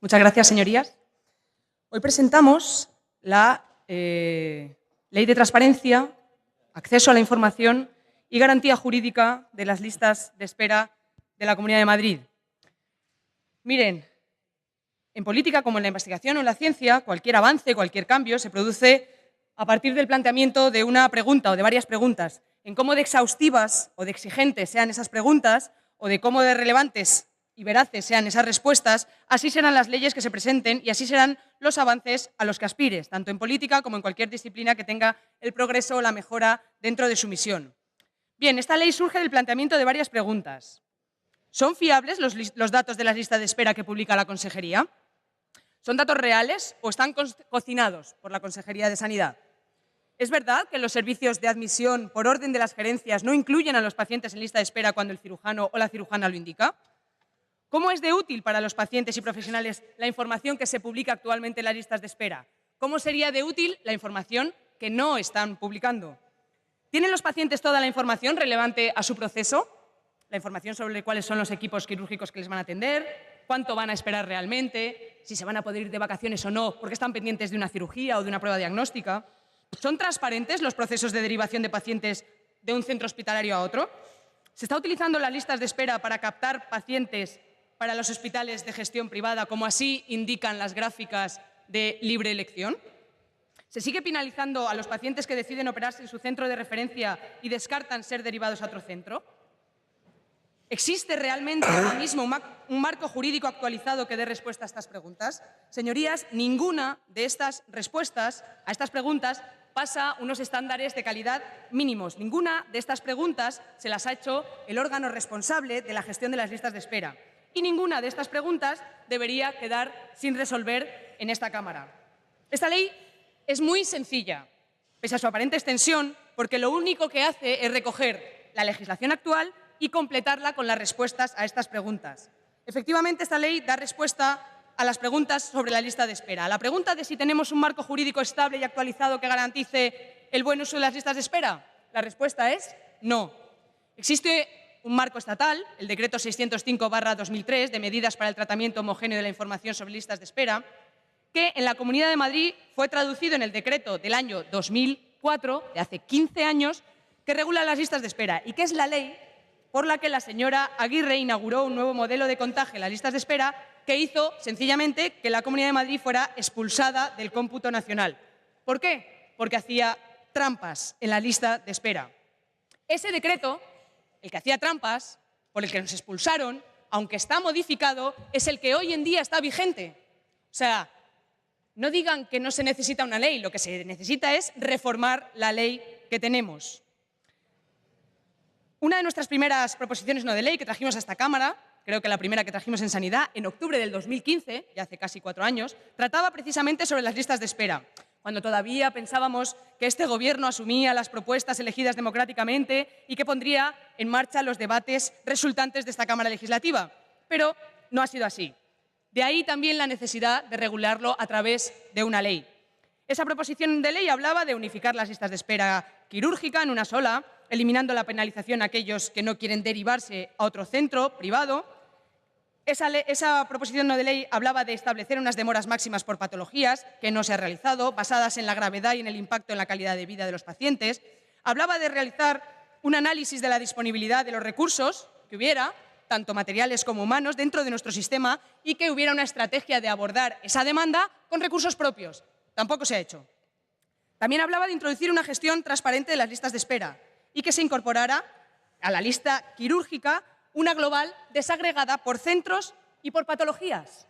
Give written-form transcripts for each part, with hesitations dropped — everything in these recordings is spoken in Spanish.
Muchas gracias, señorías. Hoy presentamos la Ley de Transparencia, Acceso a la Información y Garantía Jurídica de las listas de espera de la Comunidad de Madrid. Miren, en política como en la investigación o en la ciencia, cualquier avance, cualquier cambio se produce a partir del planteamiento de una pregunta o de varias preguntas. En cómo de exhaustivas o de exigentes sean esas preguntas o de cómo de relevantes y veraces sean esas respuestas, así serán las leyes que se presenten y así serán los avances a los que aspires, tanto en política como en cualquier disciplina que tenga el progreso o la mejora dentro de su misión. Bien, esta ley surge del planteamiento de varias preguntas. ¿Son fiables los datos de las listas de espera que publica la Consejería? ¿Son datos reales o están cocinados por la Consejería de Sanidad? ¿Es verdad que los servicios de admisión por orden de las gerencias no incluyen a los pacientes en lista de espera cuando el cirujano o la cirujana lo indica? ¿Cómo es de útil para los pacientes y profesionales la información que se publica actualmente en las listas de espera? ¿Cómo sería de útil la información que no están publicando? ¿Tienen los pacientes toda la información relevante a su proceso? La información sobre cuáles son los equipos quirúrgicos que les van a atender, cuánto van a esperar realmente, si se van a poder ir de vacaciones o no, porque están pendientes de una cirugía o de una prueba diagnóstica. ¿Son transparentes los procesos de derivación de pacientes de un centro hospitalario a otro? ¿Se está utilizando las listas de espera para captar pacientes para los hospitales de gestión privada, como así indican las gráficas de libre elección? ¿Se sigue penalizando a los pacientes que deciden operarse en su centro de referencia y descartan ser derivados a otro centro? ¿Existe realmente ahora mismo un marco jurídico actualizado que dé respuesta a estas preguntas? Señorías, ninguna de estas respuestas a estas preguntas pasa unos estándares de calidad mínimos. Ninguna de estas preguntas se las ha hecho el órgano responsable de la gestión de las listas de espera. Y ninguna de estas preguntas debería quedar sin resolver en esta Cámara. Esta ley es muy sencilla, pese a su aparente extensión, porque lo único que hace es recoger la legislación actual y completarla con las respuestas a estas preguntas. Efectivamente, esta ley da respuesta a las preguntas sobre la lista de espera. A la pregunta de si tenemos un marco jurídico estable y actualizado que garantice el buen uso de las listas de espera, la respuesta es no. Existe un marco estatal, el Decreto 605/2003, de medidas para el tratamiento homogéneo de la información sobre listas de espera, que en la Comunidad de Madrid fue traducido en el decreto del año 2004, de hace 15 años, que regula las listas de espera y que es la ley por la que la señora Aguirre inauguró un nuevo modelo de contagio en las listas de espera que hizo, sencillamente, que la Comunidad de Madrid fuera expulsada del cómputo nacional. ¿Por qué? Porque hacía trampas en la lista de espera. Ese decreto, el que hacía trampas, por el que nos expulsaron, aunque está modificado, es el que hoy en día está vigente. O sea, no digan que no se necesita una ley, lo que se necesita es reformar la ley que tenemos. Una de nuestras primeras proposiciones no de ley que trajimos a esta Cámara, creo que la primera que trajimos en Sanidad, en octubre del 2015, ya hace casi 4 años, trataba precisamente sobre las listas de espera, cuando todavía pensábamos que este Gobierno asumía las propuestas elegidas democráticamente y que pondría en marcha los debates resultantes de esta Cámara Legislativa. Pero no ha sido así. De ahí también la necesidad de regularlo a través de una ley. Esa proposición de ley hablaba de unificar las listas de espera quirúrgica en una sola, eliminando la penalización a aquellos que no quieren derivarse a otro centro privado. Esa proposición no de ley hablaba de establecer unas demoras máximas por patologías, que no se ha realizado, basadas en la gravedad y en el impacto en la calidad de vida de los pacientes. Hablaba de realizar un análisis de la disponibilidad de los recursos que hubiera, tanto materiales como humanos, dentro de nuestro sistema y que hubiera una estrategia de abordar esa demanda con recursos propios. Tampoco se ha hecho. También hablaba de introducir una gestión transparente de las listas de espera y que se incorporara a la lista quirúrgica una global desagregada por centros y por patologías.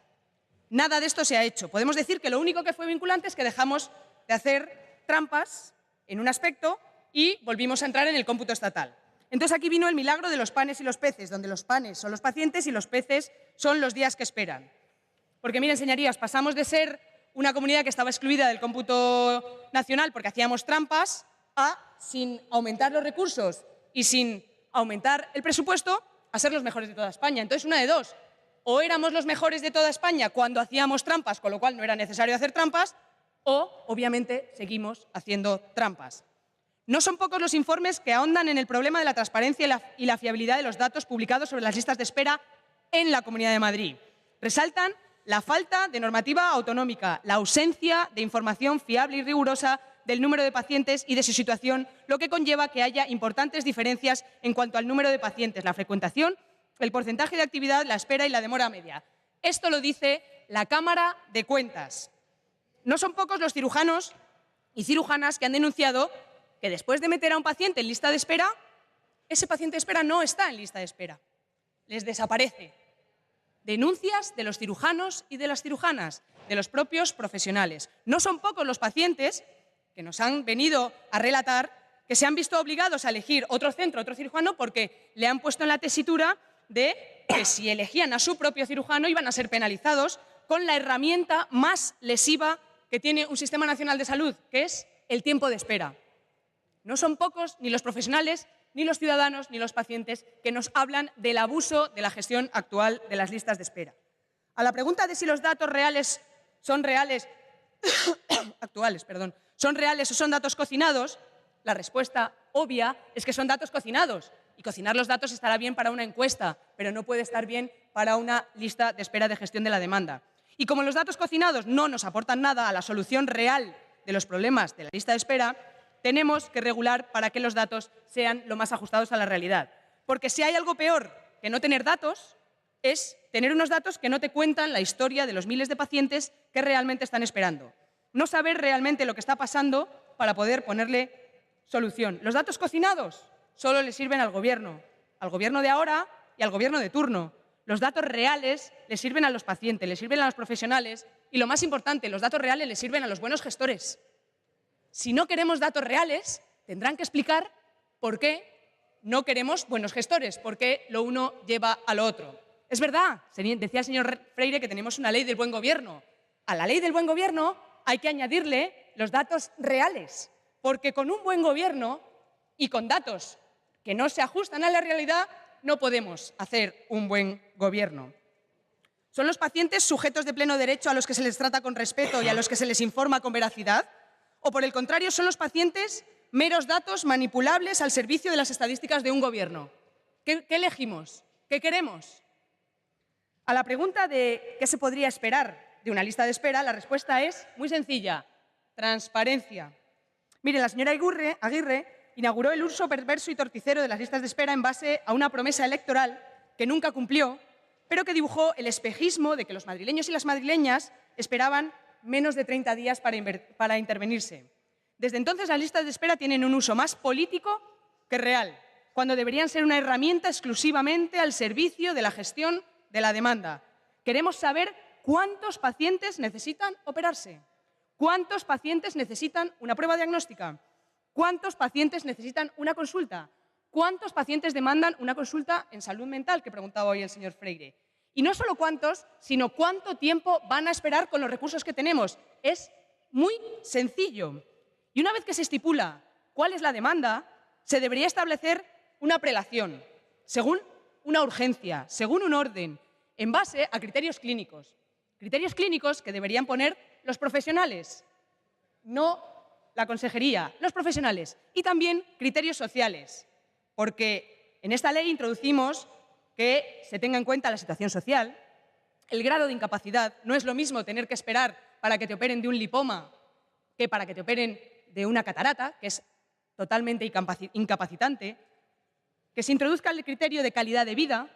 Nada de esto se ha hecho. Podemos decir que lo único que fue vinculante es que dejamos de hacer trampas en un aspecto y volvimos a entrar en el cómputo estatal. Entonces aquí vino el milagro de los panes y los peces, donde los panes son los pacientes y los peces son los días que esperan. Porque miren, señorías, pasamos de ser una comunidad que estaba excluida del cómputo nacional porque hacíamos trampas a, sin aumentar los recursos y sin aumentar el presupuesto, a ser los mejores de toda España. Entonces, una de dos, o éramos los mejores de toda España cuando hacíamos trampas, con lo cual no era necesario hacer trampas, o, obviamente, seguimos haciendo trampas. No son pocos los informes que ahondan en el problema de la transparencia y la fiabilidad de los datos publicados sobre las listas de espera en la Comunidad de Madrid. Resaltan la falta de normativa autonómica, la ausencia de información fiable y rigurosa del número de pacientes y de su situación, lo que conlleva que haya importantes diferencias en cuanto al número de pacientes, la frecuentación, el porcentaje de actividad, la espera y la demora media. Esto lo dice la Cámara de Cuentas. No son pocos los cirujanos y cirujanas que han denunciado que después de meter a un paciente en lista de espera, ese paciente de espera no está en lista de espera, les desaparece. Denuncias de los cirujanos y de las cirujanas, de los propios profesionales. No son pocos los pacientes que nos han venido a relatar que se han visto obligados a elegir otro centro, otro cirujano, porque le han puesto en la tesitura de que si elegían a su propio cirujano iban a ser penalizados con la herramienta más lesiva que tiene un sistema nacional de salud, que es el tiempo de espera. No son pocos ni los profesionales, ni los ciudadanos, ni los pacientes que nos hablan del abuso de la gestión actual de las listas de espera. A la pregunta de si los datos reales son reales, son reales o son datos cocinados, la respuesta obvia es que son datos cocinados. Y cocinar los datos estará bien para una encuesta, pero no puede estar bien para una lista de espera de gestión de la demanda. Y como los datos cocinados no nos aportan nada a la solución real de los problemas de la lista de espera, tenemos que regular para que los datos sean lo más ajustados a la realidad. Porque si hay algo peor que no tener datos, es tener unos datos que no te cuentan la historia de los miles de pacientes que realmente están esperando. No saber realmente lo que está pasando para poder ponerle solución. Los datos cocinados solo le sirven al gobierno de ahora y al gobierno de turno. Los datos reales le sirven a los pacientes, le sirven a los profesionales y, lo más importante, los datos reales le sirven a los buenos gestores. Si no queremos datos reales, tendrán que explicar por qué no queremos buenos gestores, por qué lo uno lleva a lo otro. Es verdad, decía el señor Freire que tenemos una ley del buen gobierno. A la ley del buen gobierno hay que añadirle los datos reales, porque con un buen gobierno y con datos que no se ajustan a la realidad no podemos hacer un buen gobierno. ¿Son los pacientes sujetos de pleno derecho a los que se les trata con respeto y a los que se les informa con veracidad? ¿O, por el contrario, son los pacientes meros datos manipulables al servicio de las estadísticas de un gobierno? ¿Qué elegimos? ¿Qué queremos? A la pregunta de qué se podría esperar de una lista de espera, la respuesta es muy sencilla: transparencia. Miren, la señora Aguirre inauguró el uso perverso y torticero de las listas de espera en base a una promesa electoral que nunca cumplió, pero que dibujó el espejismo de que los madrileños y las madrileñas esperaban menos de 30 días para intervenirse. Desde entonces, las listas de espera tienen un uso más político que real, cuando deberían ser una herramienta exclusivamente al servicio de la gestión de la demanda. Queremos saber cuántos pacientes necesitan operarse, cuántos pacientes necesitan una prueba diagnóstica, cuántos pacientes necesitan una consulta, cuántos pacientes demandan una consulta en salud mental, que preguntaba hoy el señor Freire. Y no solo cuántos, sino cuánto tiempo van a esperar con los recursos que tenemos. Es muy sencillo. Y una vez que se estipula cuál es la demanda, se debería establecer una prelación, según una urgencia, según un orden, en base a criterios clínicos. Criterios clínicos que deberían poner los profesionales, no la consejería, los profesionales. Y también criterios sociales, porque en esta ley introducimos que se tenga en cuenta la situación social, el grado de incapacidad. No es lo mismo tener que esperar para que te operen de un lipoma que para que te operen de una catarata, que es totalmente incapacitante. Que se introduzca el criterio de calidad de vida.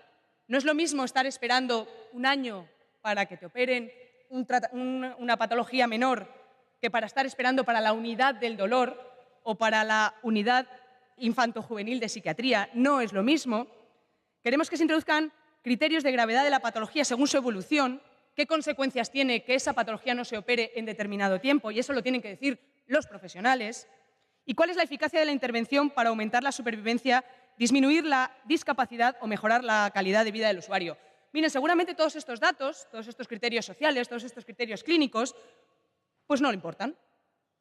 No es lo mismo estar esperando un año para que te operen una patología menor que para estar esperando para la unidad del dolor o para la unidad infantojuvenil de psiquiatría. No es lo mismo. Queremos que se introduzcan criterios de gravedad de la patología según su evolución, qué consecuencias tiene que esa patología no se opere en determinado tiempo, y eso lo tienen que decir los profesionales, y cuál es la eficacia de la intervención para aumentar la supervivencia, disminuir la discapacidad o mejorar la calidad de vida del usuario. Miren, seguramente todos estos datos, todos estos criterios sociales, todos estos criterios clínicos, pues no le importan.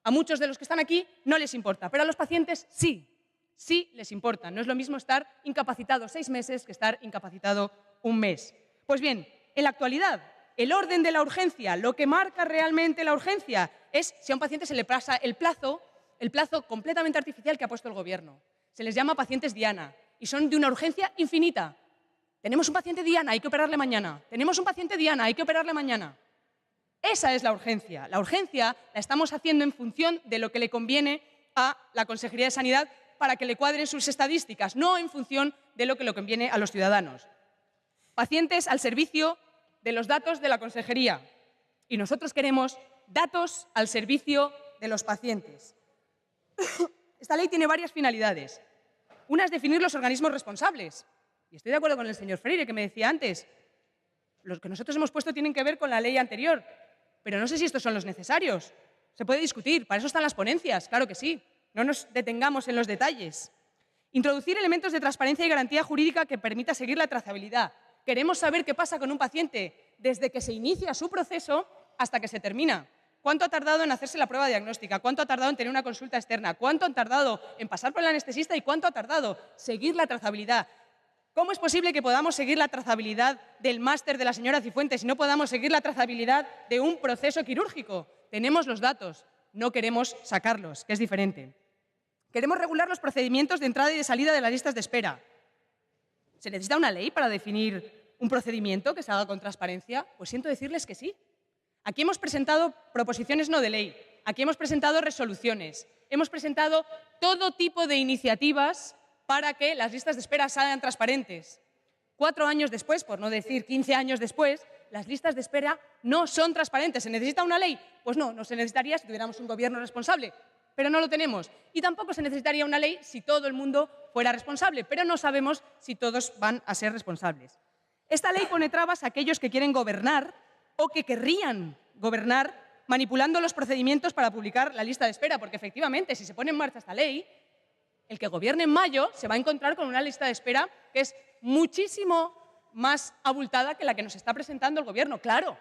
A muchos de los que están aquí no les importa, pero a los pacientes sí. Sí les importa. No es lo mismo estar incapacitado 6 meses que estar incapacitado 1 mes. Pues bien, en la actualidad, el orden de la urgencia, lo que marca realmente la urgencia, es si a un paciente se le pasa el plazo completamente artificial que ha puesto el Gobierno. Se les llama pacientes diana y son de una urgencia infinita. Tenemos un paciente diana, hay que operarle mañana. Tenemos un paciente diana, hay que operarle mañana. Esa es la urgencia. La urgencia la estamos haciendo en función de lo que le conviene a la Consejería de Sanidad para que le cuadren sus estadísticas, no en función de lo que le conviene a los ciudadanos. Pacientes al servicio de los datos de la Consejería. Y nosotros queremos datos al servicio de los pacientes. Esta ley tiene varias finalidades. Una es definir los organismos responsables. Y estoy de acuerdo con el señor Freire, que me decía antes, los que nosotros hemos puesto tienen que ver con la ley anterior, pero no sé si estos son los necesarios. Se puede discutir, para eso están las ponencias, claro que sí. No nos detengamos en los detalles. Introducir elementos de transparencia y garantía jurídica que permita seguir la trazabilidad. Queremos saber qué pasa con un paciente desde que se inicia su proceso hasta que se termina. ¿Cuánto ha tardado en hacerse la prueba diagnóstica? ¿Cuánto ha tardado en tener una consulta externa? ¿Cuánto han tardado en pasar por el anestesista? ¿Y cuánto ha tardado seguir la trazabilidad? ¿Cómo es posible que podamos seguir la trazabilidad del máster de la señora Cifuentes y no podamos seguir la trazabilidad de un proceso quirúrgico? Tenemos los datos, no queremos sacarlos, que es diferente. Queremos regular los procedimientos de entrada y de salida de las listas de espera. ¿Se necesita una ley para definir un procedimiento que se haga con transparencia? Pues siento decirles que sí. Aquí hemos presentado proposiciones no de ley, aquí hemos presentado resoluciones, hemos presentado todo tipo de iniciativas para que las listas de espera sean transparentes. 4 años después, por no decir 15 años después, las listas de espera no son transparentes. ¿Se necesita una ley? Pues no, no se necesitaría si tuviéramos un gobierno responsable, pero no lo tenemos. Y tampoco se necesitaría una ley si todo el mundo fuera responsable, pero no sabemos si todos van a ser responsables. Esta ley pone trabas a aquellos que quieren gobernar o que querrían gobernar manipulando los procedimientos para publicar la lista de espera, porque efectivamente, si se pone en marcha esta ley, el que gobierne en mayo se va a encontrar con una lista de espera que es muchísimo más abultada que la que nos está presentando el Gobierno. Claro,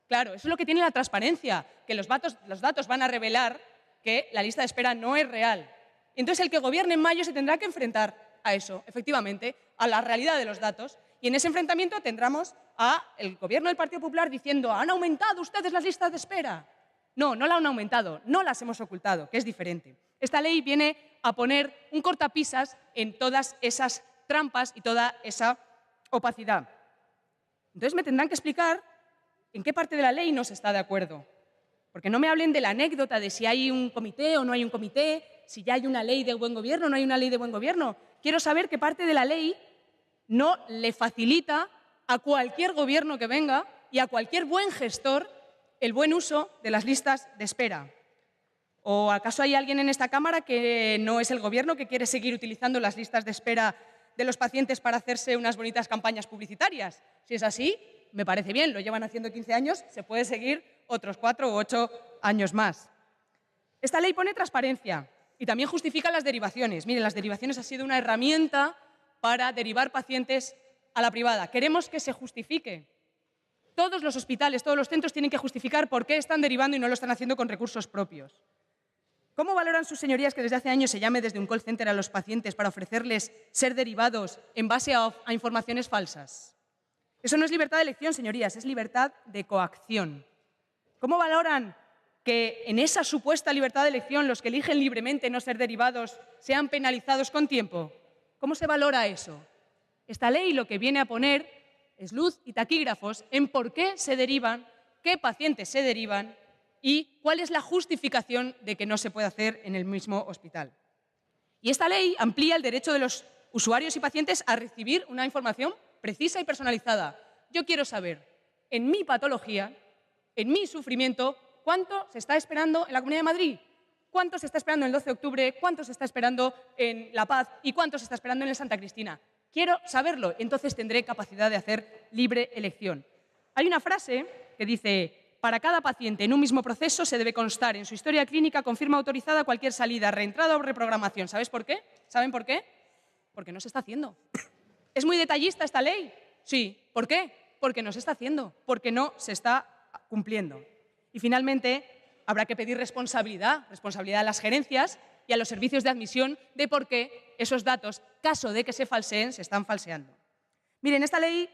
claro, eso es lo que tiene la transparencia, que los datos van a revelar que la lista de espera no es real. Entonces, el que gobierne en mayo se tendrá que enfrentar a eso, efectivamente, a la realidad de los datos. Y en ese enfrentamiento tendremos al Gobierno del Partido Popular diciendo ¿han aumentado ustedes las listas de espera? No, no la han aumentado, no las hemos ocultado, que es diferente. Esta ley viene a poner un cortapisas en todas esas trampas y toda esa opacidad. Entonces me tendrán que explicar en qué parte de la ley no se está de acuerdo. Porque no me hablen de la anécdota de si hay un comité o no hay un comité, si ya hay una ley de buen gobierno o no hay una ley de buen gobierno. Quiero saber qué parte de la ley no le facilita a cualquier gobierno que venga y a cualquier buen gestor el buen uso de las listas de espera. ¿O acaso hay alguien en esta Cámara que no es el Gobierno que quiere seguir utilizando las listas de espera de los pacientes para hacerse unas bonitas campañas publicitarias? Si es así, me parece bien, lo llevan haciendo 15 años, se puede seguir otros 4 u 8 años más. Esta ley pone transparencia y también justifica las derivaciones. Miren, las derivaciones han sido una herramienta para derivar pacientes a la privada. Queremos que se justifique. Todos los hospitales, todos los centros tienen que justificar por qué están derivando y no lo están haciendo con recursos propios. ¿Cómo valoran sus señorías que desde hace años se llame desde un call center a los pacientes para ofrecerles ser derivados en base a informaciones falsas? Eso no es libertad de elección, señorías, es libertad de coacción. ¿Cómo valoran que en esa supuesta libertad de elección los que eligen libremente no ser derivados sean penalizados con tiempo? ¿Cómo se valora eso? Esta ley lo que viene a poner es luz y taquígrafos en por qué se derivan, qué pacientes se derivan y cuál es la justificación de que no se puede hacer en el mismo hospital. Y esta ley amplía el derecho de los usuarios y pacientes a recibir una información precisa y personalizada. Yo quiero saber, en mi patología, en mi sufrimiento, cuánto se está esperando en la Comunidad de Madrid, cuánto se está esperando en el 12 de octubre, cuánto se está esperando en La Paz y cuánto se está esperando en el Santa Cristina. Quiero saberlo, entonces tendré capacidad de hacer libre elección. Hay una frase que dice: para cada paciente en un mismo proceso se debe constar en su historia clínica con firma autorizada cualquier salida, reentrada o reprogramación. ¿Sabes por qué? ¿Saben por qué? Porque no se está haciendo. ¿Es muy detallista esta ley? Sí. ¿Por qué? Porque no se está haciendo, porque no se está cumpliendo. Y finalmente, habrá que pedir responsabilidad a las gerencias y a los servicios de admisión de por qué esos datos, caso de que se falseen, se están falseando. Miren, esta ley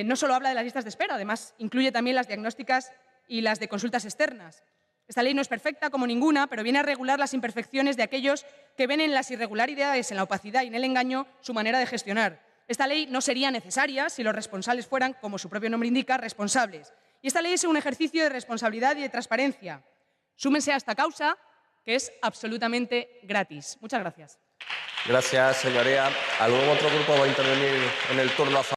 no solo habla de las listas de espera, además incluye también las diagnósticas y las de consultas externas. Esta ley no es perfecta como ninguna, pero viene a regular las imperfecciones de aquellos que ven en las irregularidades, en la opacidad y en el engaño su manera de gestionar. Esta ley no sería necesaria si los responsables fueran, como su propio nombre indica, responsables. Y esta ley es un ejercicio de responsabilidad y de transparencia. Súmense a esta causa, que es absolutamente gratis. Muchas gracias. Gracias, señoría. ¿Algún otro grupo va a intervenir en el turno a favor?